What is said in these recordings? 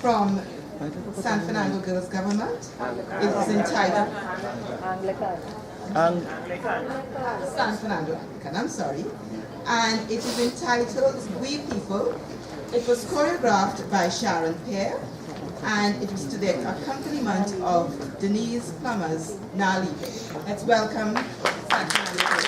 from San Fernando Girls Government. It is entitled San Fernando Anglican, I'm sorry. And it is entitled We People. It was choreographed by Sharon Pear, and it was to the accompaniment of Denise Plummer's Nali. Let's welcome San Fernando Girls.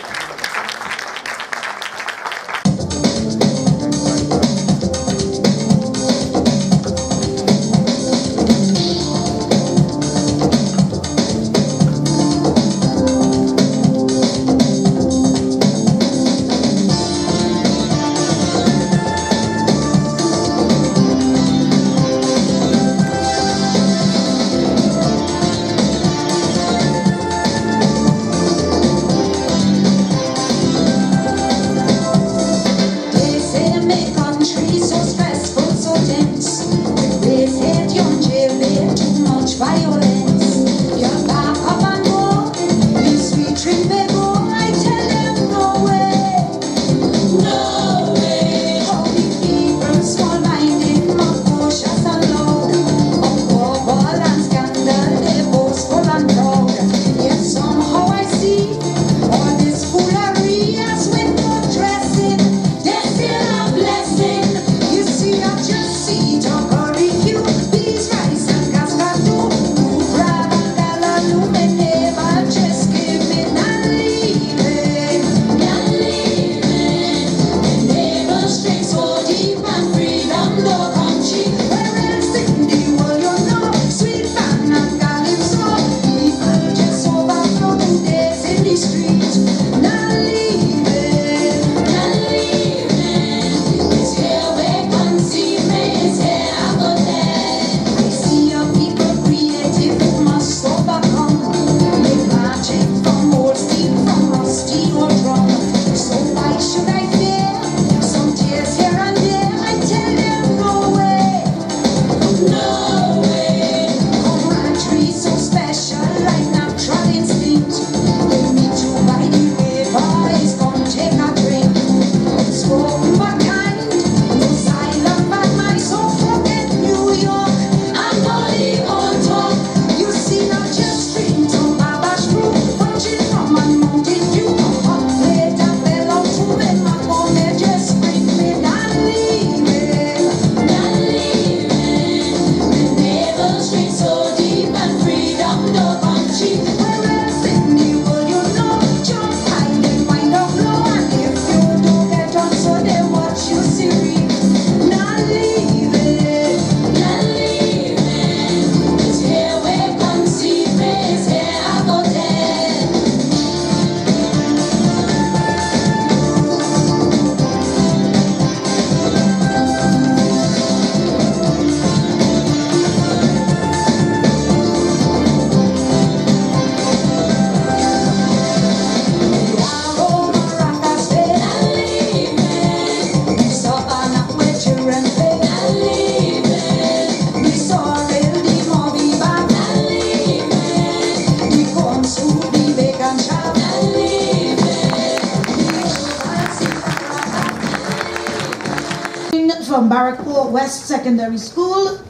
From Barrackport West Secondary School,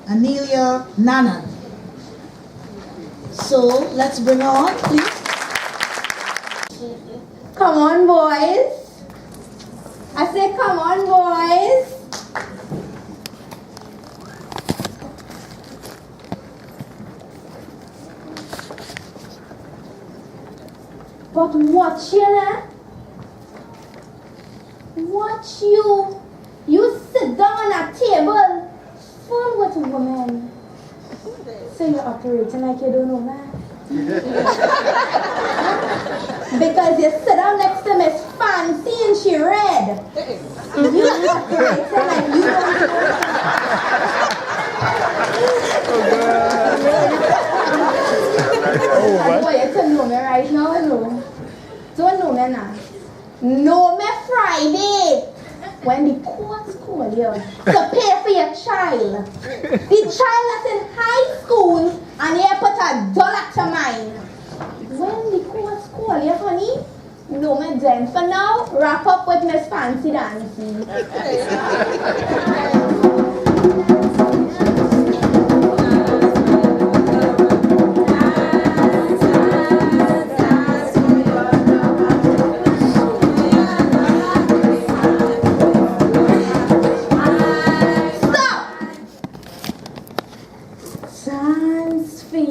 Amelia Nana. So let's bring her on, please. Come on, boys. I say, come on, boys. But watch you, eh? Watch you. You sit down on a table full with women. So you're operating like you don't know that. Because you sit down next to Miss Fancy and she red. You operating like you don't know that. Boy, you don't know me right now, hello. Don't know me now. Know me Friday. When the courts call you to pay for your child. The child that's in high school and you put $1 to mine. When the courts call you, honey, no me then. For now, wrap up with Miss Fancy dancing.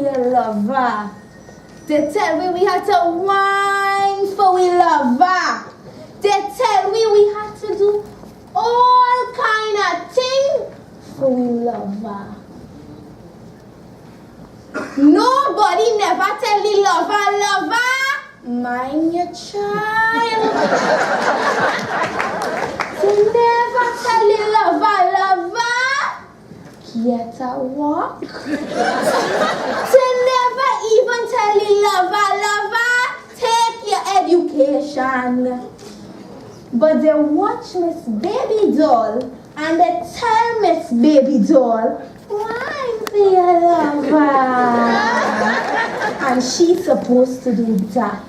your lover. They tell we had to whine for we lover. They tell we had to do all kind of thing for we lover. Nobody never tell the lover, mind your child. They never tell the lover, get a walk. They never even tell the lover, take your education. But they watch Miss Baby Doll and they tell Miss Baby Doll, why be a lover? And she's supposed to do that.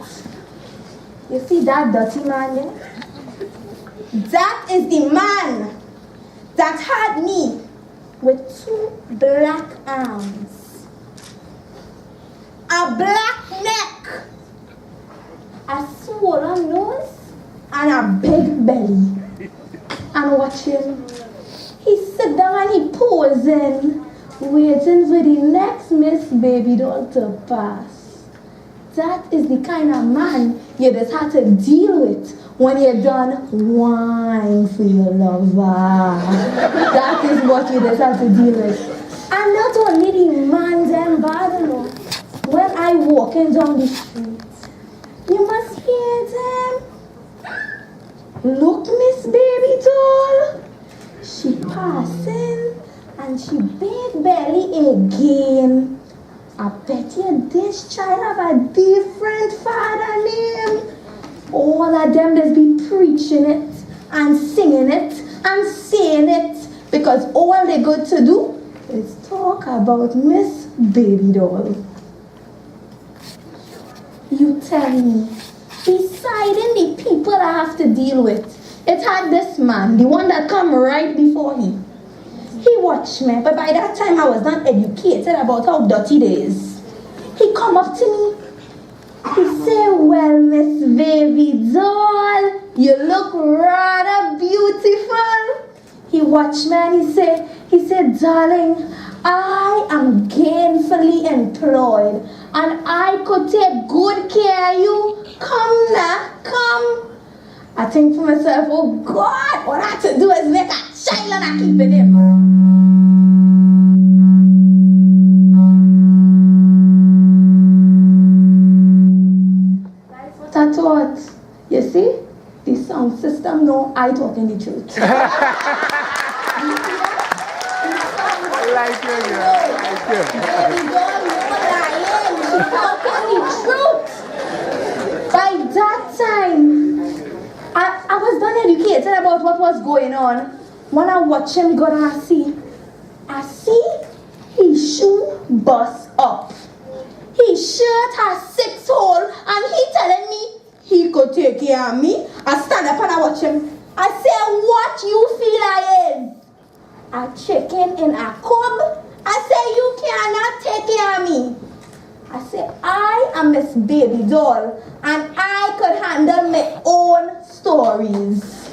You see that dirty man there? That is the man that had me with 2 black arms, a black neck, a swollen nose, and a big belly. And watch him. He sit down and he posing, waiting for the next Miss Baby Doll to pass. That is the kind of man you just have to deal with when you're done whine for your lover. That is what you just have to deal with. And not only the man them bad, you know. When I walking down the street, you must hear them. Look, Miss Baby Doll. She passing and she big belly again. I bet you this child have a different father name. All of them just be preaching it and singing it and saying it because all they got to do is talk about Miss Baby Doll. You tell me, besides the people I have to deal with, it had this man, the one that come right before him. He watched me, but by that time I was not educated about how dirty it is. He come up to me. He said, well, Miss Baby Doll, you look rather beautiful. He watched me and he said, darling, I am gainfully employed and I could take good care of you. Come now, come. I think to myself, oh God, what I have to do is make a child and I keep it him. That's what I thought. You see, the sound system know I talking the truth. I like you, girl. I like you. Baby girl, you lying. She talking the truth. By that time, I was done educated about what was going on. When I watch him go and I see his shoe bust up. His shirt has 6 holes and he telling me he could take care of me. I stand up and I watch him. I say, what you feel I am? A chicken in a cob? I say, you cannot take care of me. I say, I am Miss Baby Doll and I could handle my own stories.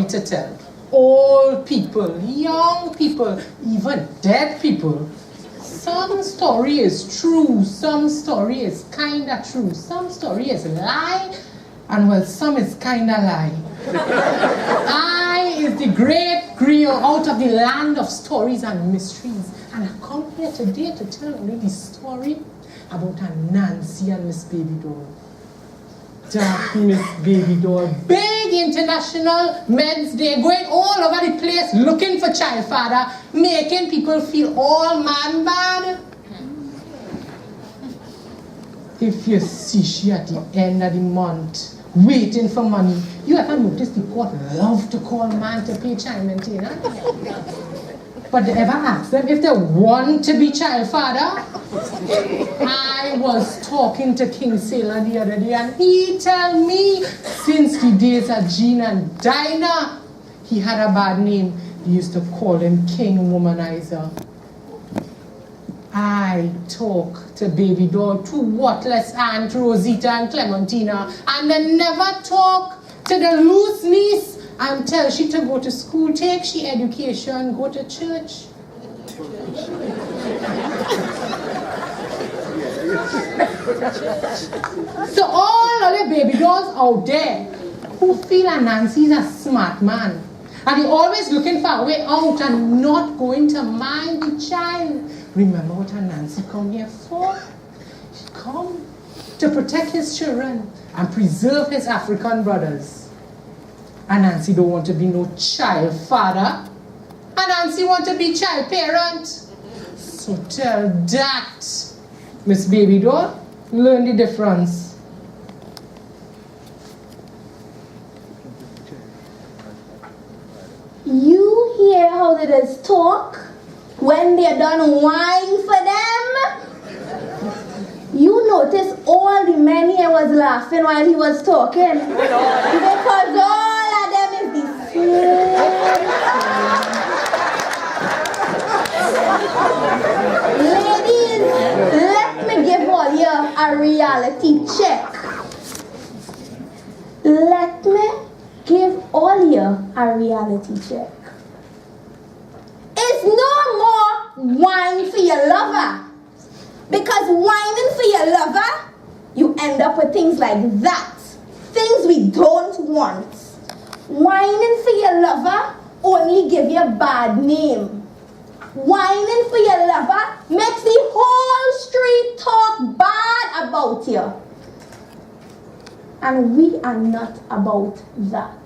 To tell. Old people, young people, even dead people. Some story is true, some story is kinda true, some story is lie, and well, some is kinda lie. I is the great griot out of the land of stories and mysteries, and I come here today to tell only the story about a Nancy and Miss Baby Doll. That Miss Baby Doll, big international men's day, going all over the place looking for child father, making people feel all man bad. If you see she at the end of the month waiting for money, you ever notice the court love to call man to pay child maintenance? But they ever ask them if they want to be child father? I was talking to King Sailor the other day and he tell me since the days of Jean and Dinah, he had a bad name. He used to call him King Womanizer. I talk to baby doll, to Whatless Aunt Rosita and Clementina, and they never talk to the loose niece and tell she to go to school, take she education, go to church. So all other baby dolls out there who feel that Nancy's a smart man, and they're always looking for a way out and not going to mind the child. Remember what Nancy come here for? She come to protect his children and preserve his African brothers. And Nancy don't want to be no child father. And Nancy want to be child parent. So tell that, Miss Baby Doll, learn the difference. You hear how they just talk when they're done whine for them? You notice all the men here was laughing while he was talking. Because all of them is the same. Ladies, let me give all you a reality check. Let me give all you a reality check. It's no more wine for your lover. Because whining for your lover, you end up with things like that. Things we don't want. Whining for your lover only give you a bad name. Whining for your lover makes the whole street talk bad about you. And we are not about that.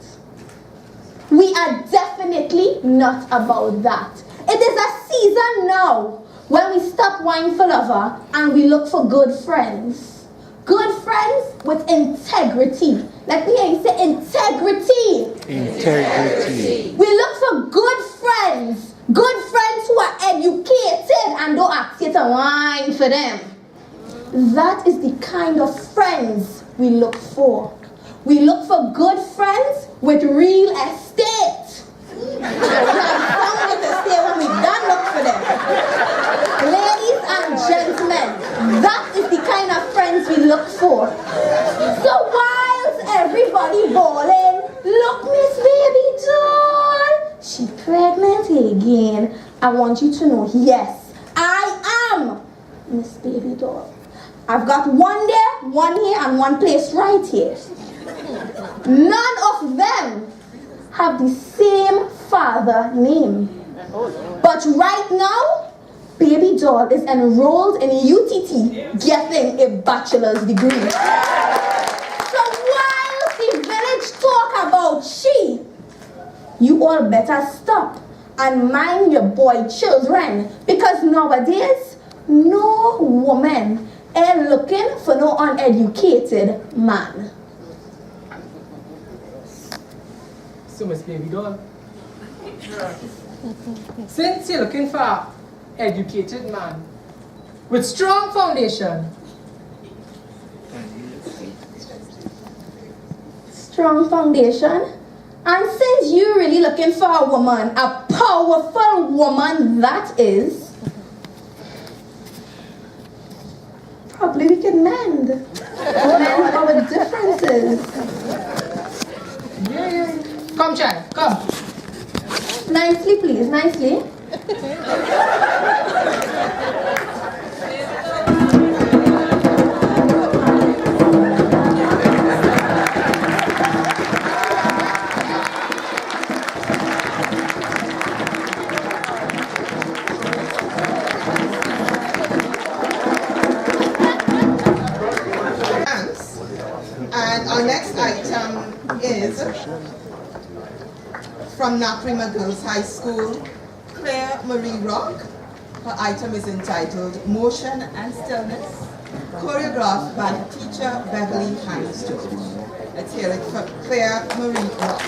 We are definitely not about that. It is a season now when we stop whining for lover and we look for good friends. Good friends with integrity. Let me hear you say integrity. Integrity. We look for good friends. Good friends who are educated and don't ask you to whine for them. That is the kind of friends we look for. We look for good friends with real estate. We have somebody to stay when we done look for them. Ladies and gentlemen, that is the kind of friends we look for. So whilst everybody bawling, look Miss Baby Doll, she pregnant again. I want you to know, yes, I am Miss Baby Doll. I've got one there, one here, and one place right here. None of them have the same father name. But right now, Baby Doll is enrolled in UTT getting a bachelor's degree. So while the village talk about she, you all better stop and mind your boy children, because nowadays, no woman is looking for no uneducated man. So, Miss Baby Doll, since you're looking for an educated man with strong foundation, Strong foundation? And since you're really looking for a woman, a powerful woman that is, probably we can mend our differences. yeah. Come, child, come. Nicely, please, nicely. And our next item is from Naprima Girls High School, Claire Marie Rock. Her item is entitled Motion and Stillness, choreographed by teacher Beverly Hines-Jones. Let's hear it from Claire Marie Rock.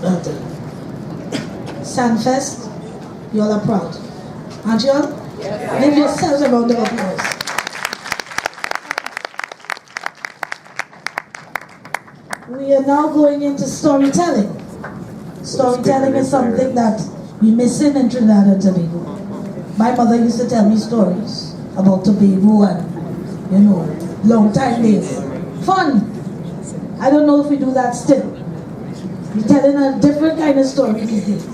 birthday. Sanfest, you all are proud. Aren't you all? Yes. Give yourselves a round of applause. We are now going into storytelling. Storytelling is something that we're missing in Trinidad and Tobago. My mother used to tell me stories about Tobago and, long time days. Fun. I don't know if we do that still. We're telling a different kind of story these days.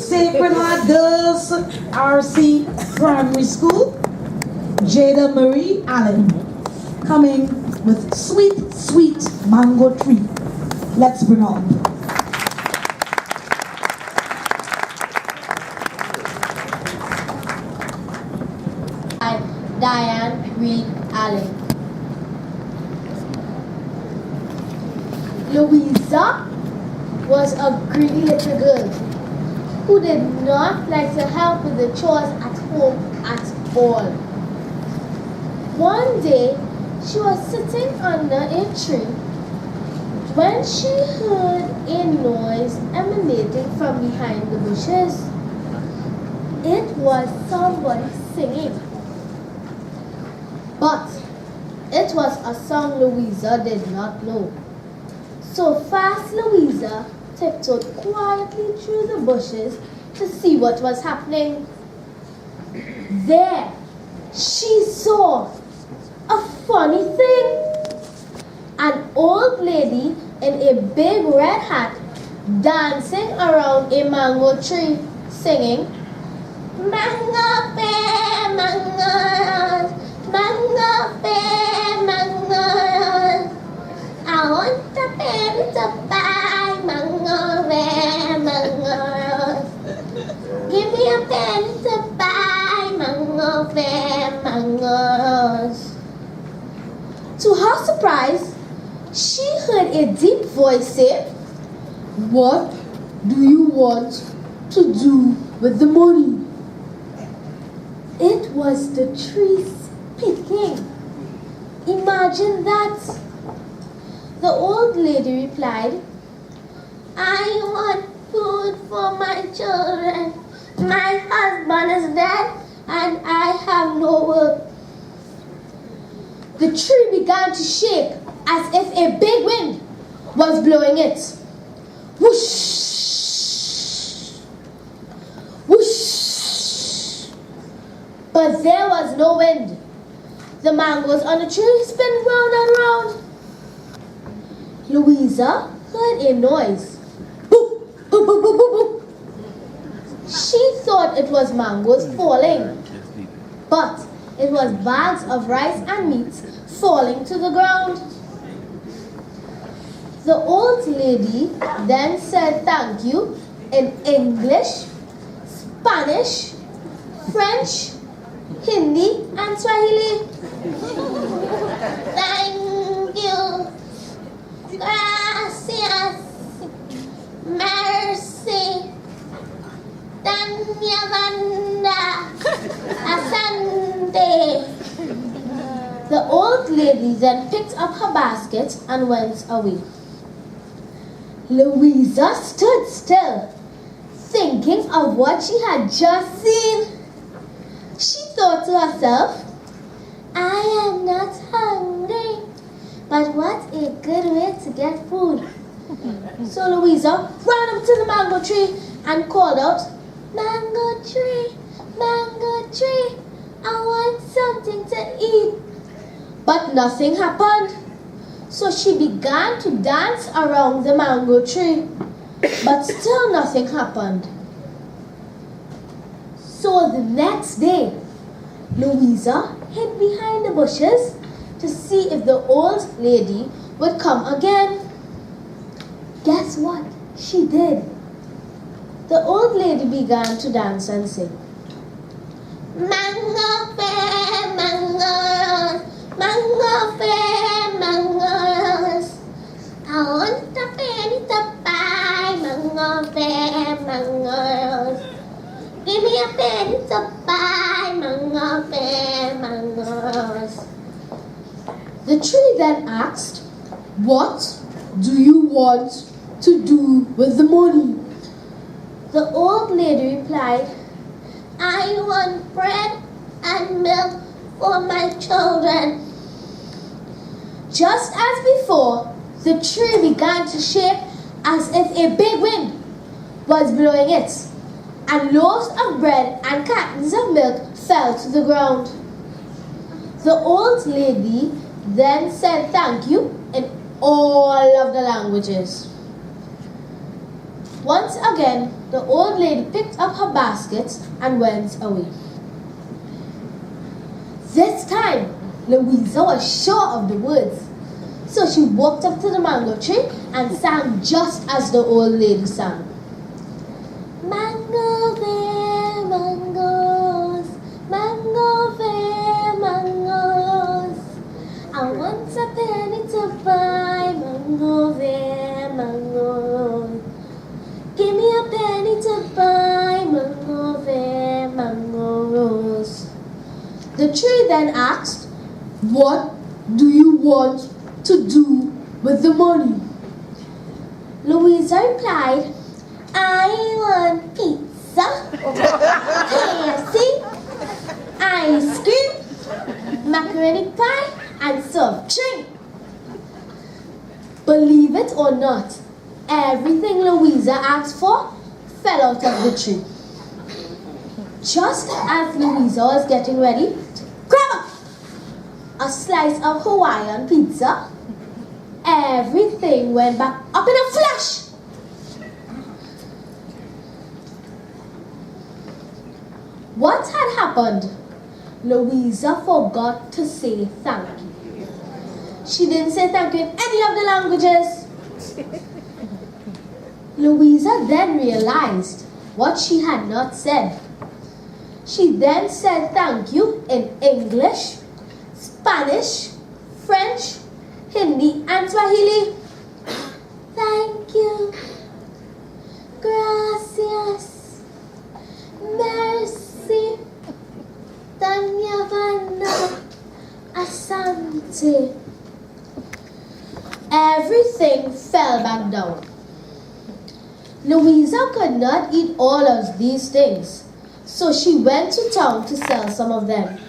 Sacred Heart Girls RC Primary School, Jada Marie Allen, coming with Sweet, Sweet Mango Tree. Let's bring on. Diane Reed Allen. Louisa was a greedy little girl who did not like to help with the chores at home at all. One day, she was sitting under a tree when she heard a noise emanating from behind the bushes. It was somebody singing. But it was a song Louisa did not know. So fast Louisa tiptoed quietly through the bushes to see what was happening. There, she saw a funny thing. An old lady in a big red hat dancing around a mango tree singing, "Mango bear, mango, mango bear, mango. I want a penny to buy mango bear, mango. Give me a penny to buy mango bear, mangoes." To her surprise, she heard a deep voice say, "What do you want to do with the money?" It was the tree speaking. Imagine that. The old lady replied, "I want food for my children. My husband is dead and I have no work." The tree began to shake as if a big wind was blowing it. Whoosh! Whoosh! But there was no wind. The mangoes on the tree spun round and round. Louisa heard a noise. Boop, boop, boop, boop, boop, boop. She thought it was mangoes falling, but it was bags of rice and meat falling to the ground. The old lady then said thank you in English, Spanish, French, Hindi, and Swahili. "Thank you, gracias, mercy, Danyavanda, Asante." The old lady then picked up her basket and went away. Louisa stood still, thinking of what she had just seen. She thought to herself, "I am not hungry, but what a good way to get food." So Louisa ran up to the mango tree and called out, "Mango tree, I want something to eat." But nothing happened. So she began to dance around the mango tree, but still nothing happened. So the next day, Louisa hid behind the bushes to see if the old lady would come again. Guess what? She did. The old lady began to dance and sing, "Mango fair, mangoes, mango fair, mangoes. I want a penny to buy mango fair, mangoes. Give me a penny to buy mango fair, mangoes." The tree then asked, "What do you want to do with the money? The old lady replied, I want bread and milk for my children. Just as before, the tree began to shake as if a big wind was blowing it, and loaves of bread and cartons of milk fell to the ground. The old lady then said thank you in all of the languages. Once again, the old lady picked up her baskets and went away. This time, Louisa was sure of the words, so she walked up to the mango tree and sang just as the old lady sang. Mango there, mangoes, mango there, mangoes. I want a penny to buy mango there, mangoes. Give me a penny to buy mango there, mangoes. The tree then asked, What do you want to do with the money? Louisa replied, I want pizza, KFC, ice cream, macaroni pie, and soft drink. Believe it or not, everything Louisa asked for fell out of the tree. Just as Louisa was getting ready to grab a slice of Hawaiian pizza, everything went back up in a flash. What had happened? Louisa forgot to say thank you. She didn't say thank you in any of the languages. Louisa then realized what she had not said. She then said thank you in English, Spanish, French, Hindi, and Swahili. Thank you. Gracias. Merci. Dhanyavada. Asante. Everything fell back down. Louisa could not eat all of these things, so she went to town to sell some of them.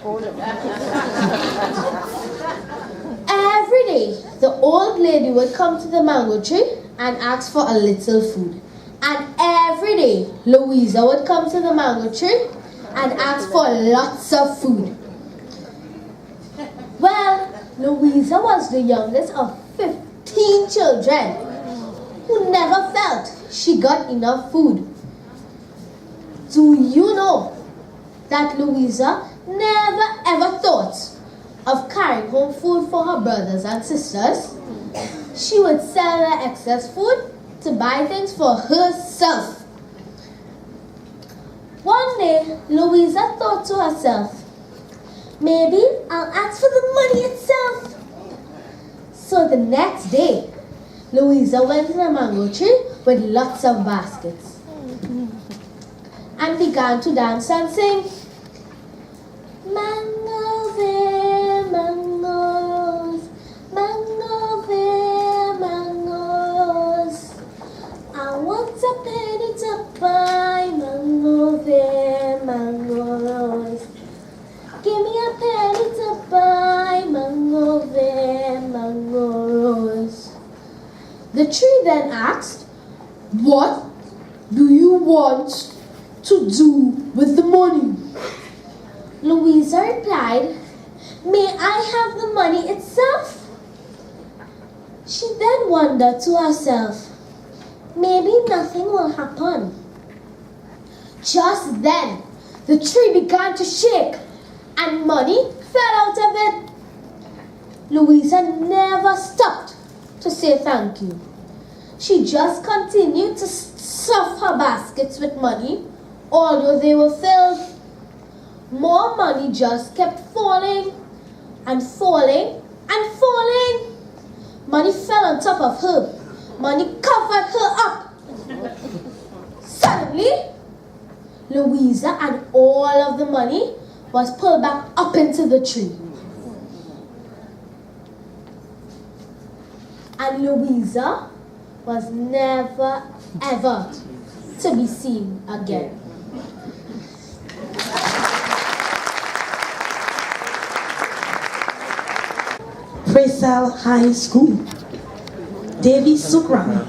Every day, the old lady would come to the mango tree and ask for a little food. And every day, Louisa would come to the mango tree and ask for lots of food. Well, Louisa was the youngest of 15 children who never felt she got enough food. Do you know that Louisa never ever thought of carrying home food for her brothers and sisters? She would sell her excess food to buy things for herself. One day, Louisa thought to herself, maybe I'll ask for the money itself. So the next day, Louisa went to the mango tree with lots of baskets and began to dance and sing. Mango there, mangoes, mango there, mangoes. I want a penny to buy mango there, mangoes. Give me a penny to buy mango there, mangoes. The tree then asked, What do you want to do with the money? Louisa replied, May I have the money itself? She then wondered to herself, maybe nothing will happen. Just then, the tree began to shake and money fell out of it. Louisa never stopped to say thank you. She just continued to stuff her baskets with money, although they were filled. More money just kept falling and falling and falling. Money fell on top of her. Money covered her up. Suddenly, Louisa and all of the money was pulled back up into the tree. And Louisa was never ever to be seen again. Presal High School, Devi Sukram.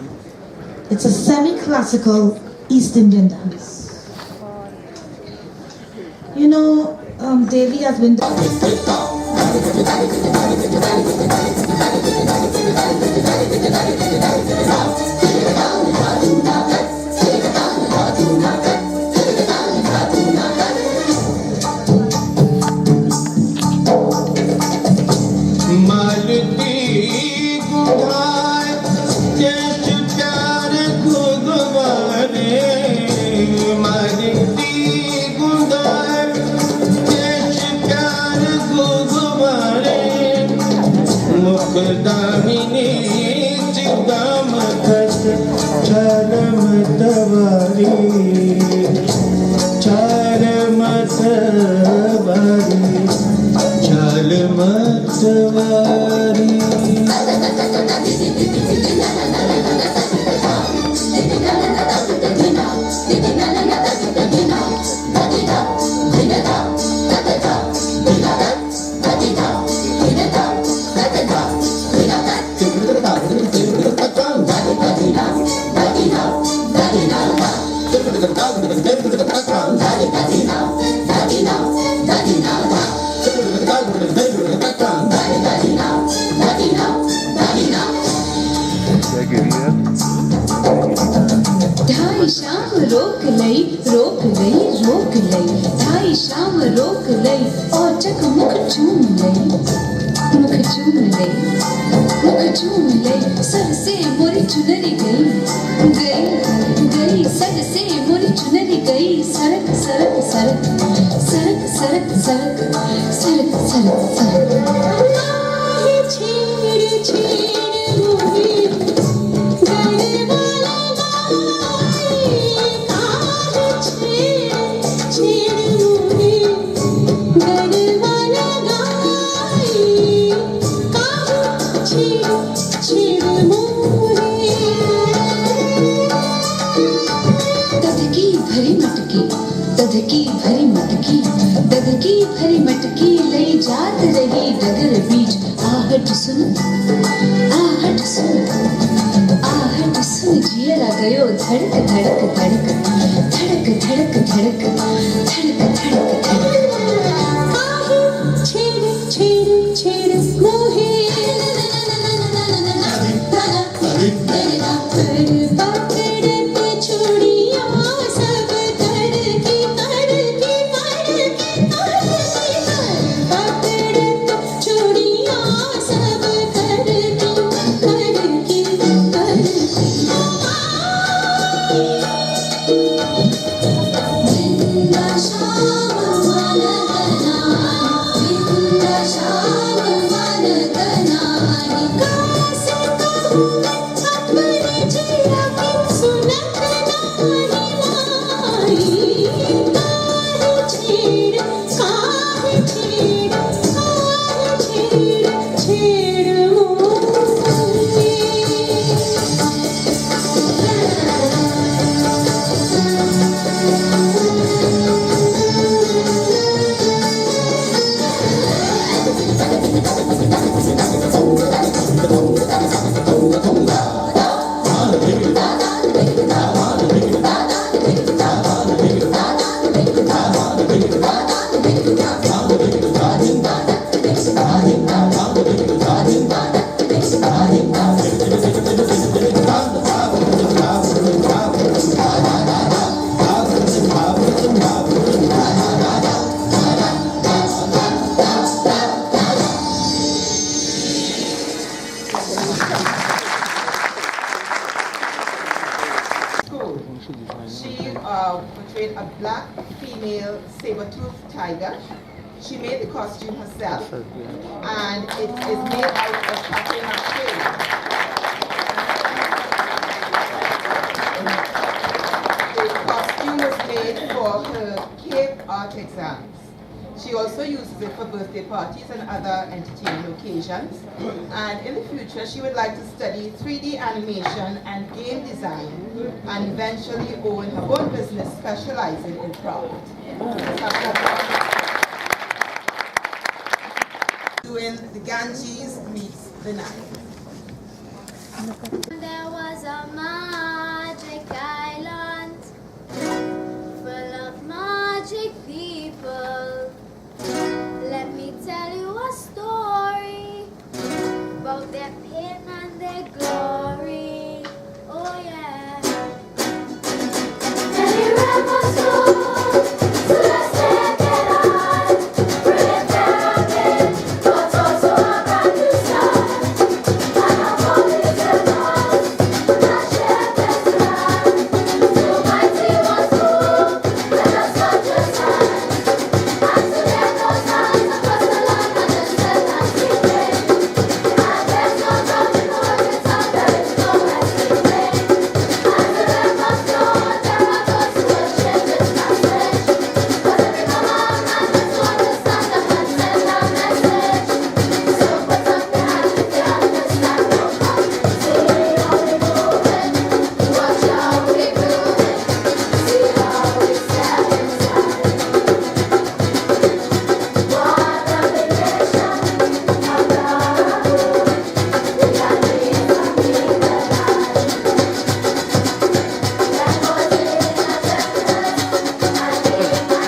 It's a semi-classical East Indian dance. You know, Devi has been... ढाई शाम रोक लई ढाई शाम रोक लई और चक मुख चूम लई सर से मोरी चुनरी गई सर से मोरी चुनरी गई सरक सरक सरक सरक सरक सरक सरक सरक सरक छेड़ छेड़ मोही दधकी भरी मटकी लई जात रही डगर बीच आहट सुन जियरा गयो धड़क धड़क धड़क धड़क धड़क धड़क धड़क धड़क धड़क छेड़ छेड़ छेड़ मोहे Portrayed a black female saber-toothed tiger. She made the costume herself, and it is made out of papier-mâché. The costume was made for her Cape Art exams. She also uses it for birthday parties and other entertaining occasions. And in the future, she would like to study 3D animation and game design and eventually own her own business specializing in craft. Doing the Ganges meets the Nile. There was a magic island full of magic people. Let me tell you a story about their pain and their glory. Oh yeah. Many rivers flow to the sacred island, bringing pyramid, but also a brand new sky. And a holy temple, that shepherd's land. So mighty was who, with a soldier's hand. And to get those hands across the land and the set and free play. And there's no doubt in the workings and there is no resting day. As the rivers flow, there are those who will change this passage. Cause every command man has to understand the man send a message. So put up your hands if you understand no come. See how we moving, watch how we grooving. See how we step inside. What a nation, how powerful. We got dreams and we can lie. That was in a tempest, I need my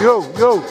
Yo, yo.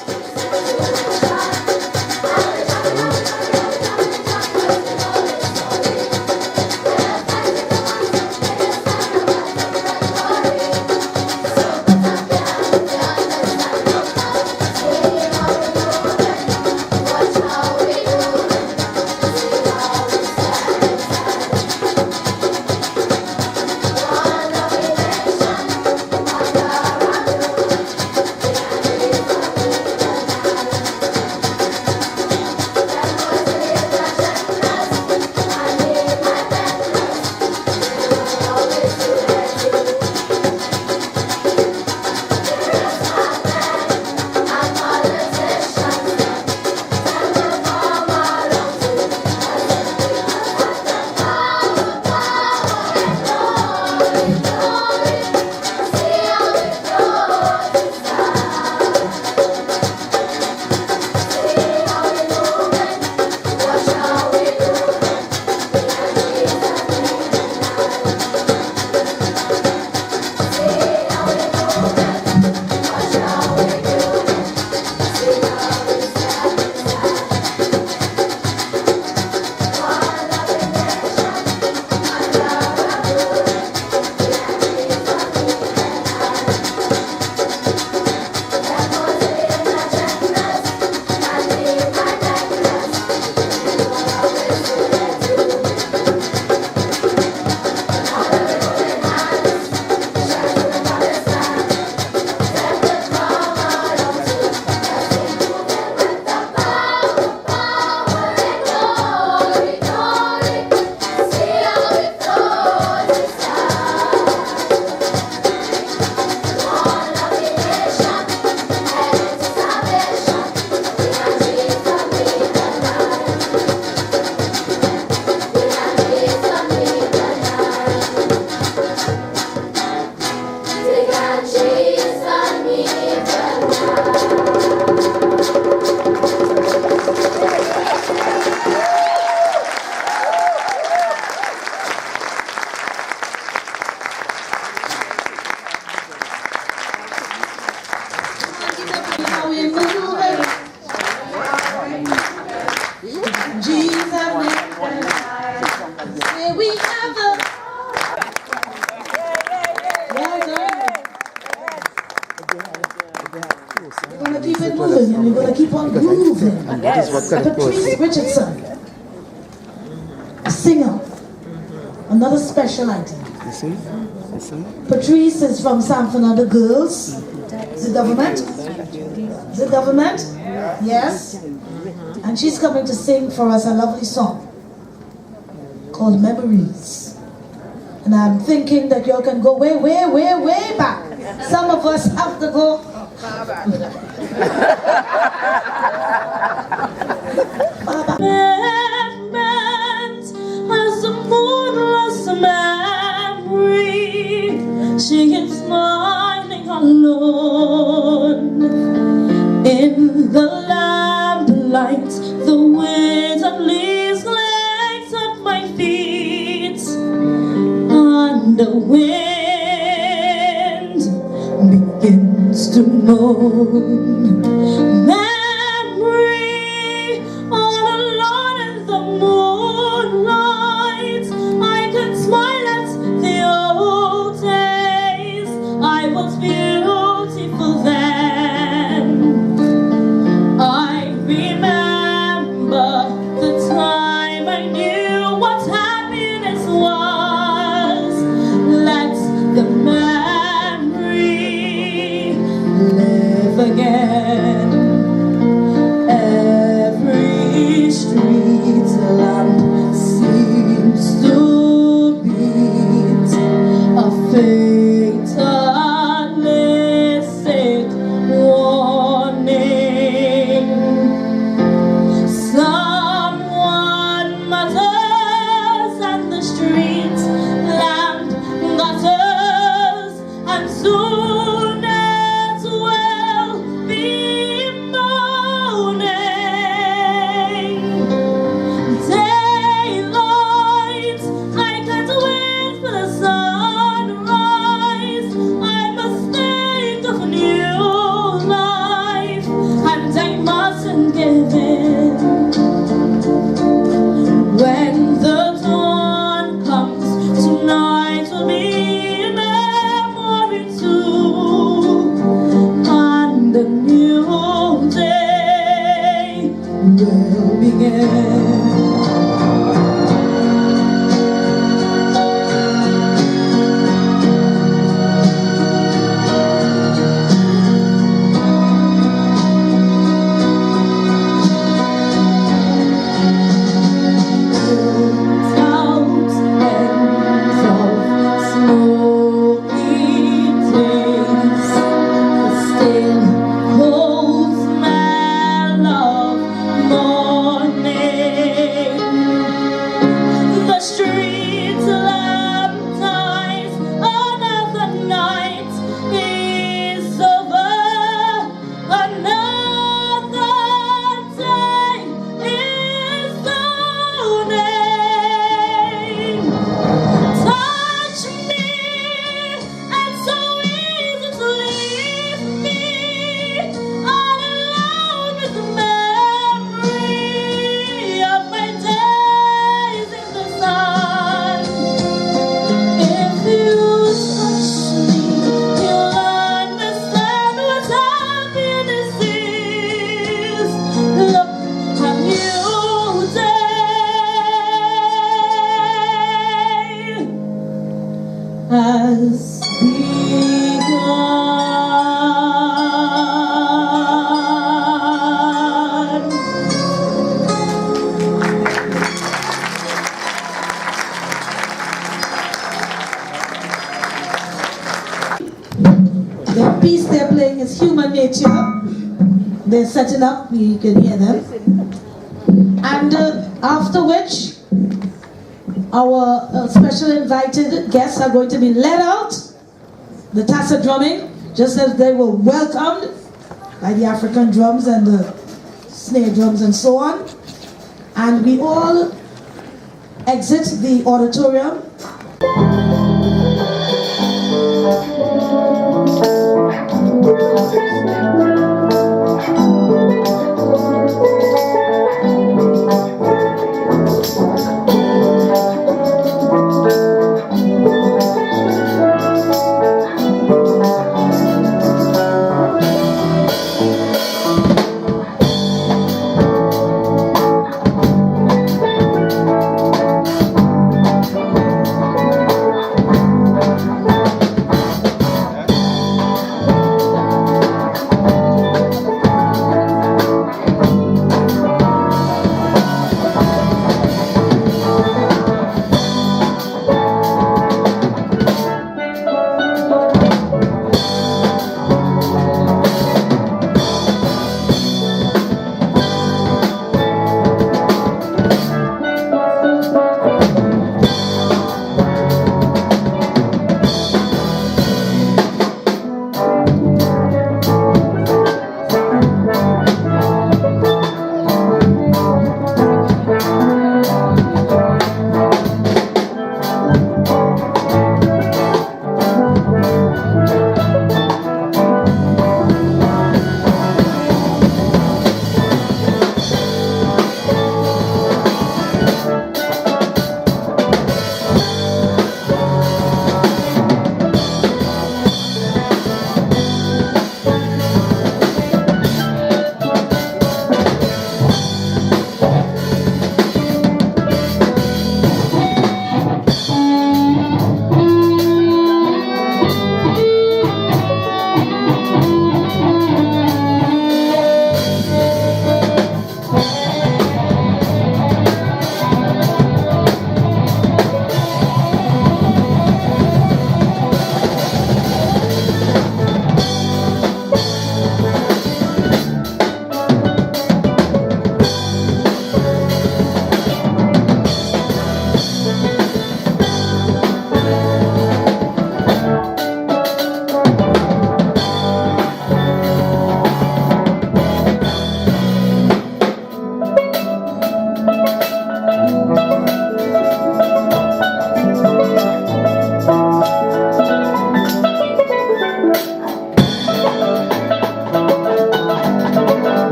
We're going to keep it moving and we're going to keep on grooving. Patrice Richardson, a singer, another special item. You see? You see? Patrice is from Sanfest and the Girls. Is it government? Is it government? Yes. And she's coming to sing for us a lovely song called Memories. And I'm thinking that y'all can go way, way, way, way back. Some of us have to go far back. As the moon lost a memory, she is smiling alone in the lamplight. The wind and leaves legs at my feet, and the wind begins to moan. Memory, all alone in the moonlight, I can smile at the old days. I was beautiful then. I remember the time I knew what happiness was. Let the memory live again. Every street lamp seems to beat a fatalistic warning. Someone mutters and the street lamp gutters, and soon it will be moaning. Daylight, I can't wait for the sunrise. I must think of a new life, and I mustn't give in. When the dawn comes, tonight will be a memory too, and a new day will begin. Has begun. The piece they're playing is Human Nature. They're setting up, we can hear them. And after which, our special invited guests are going to be led out, the tassa drumming, just as they were welcomed by the African drums and the snare drums and so on. And we all exit the auditorium.